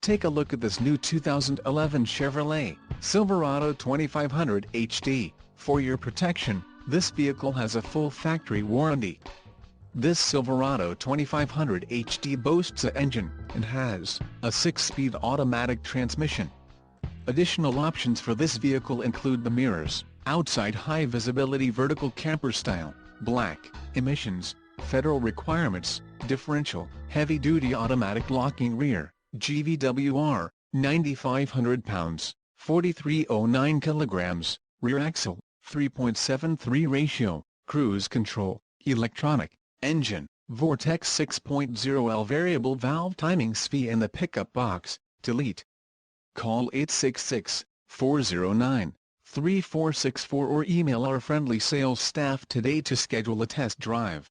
Take a look at this new 2011 Chevrolet Silverado 2500 HD. For your protection, this vehicle has a full factory warranty. This Silverado 2500 HD boasts an engine and has a 6-speed automatic transmission. Additional options for this vehicle include the mirrors, outside high-visibility vertical camper style, black, emissions, federal requirements, differential, heavy-duty automatic locking rear, GVWR, 9,500 pounds, 4,309 kilograms, rear axle, 3.73 ratio, cruise control, electronic, engine, Vortex 6.0L variable valve timing SFI and the pickup box, delete. Call 866-409-3464 or email our friendly sales staff today to schedule a test drive.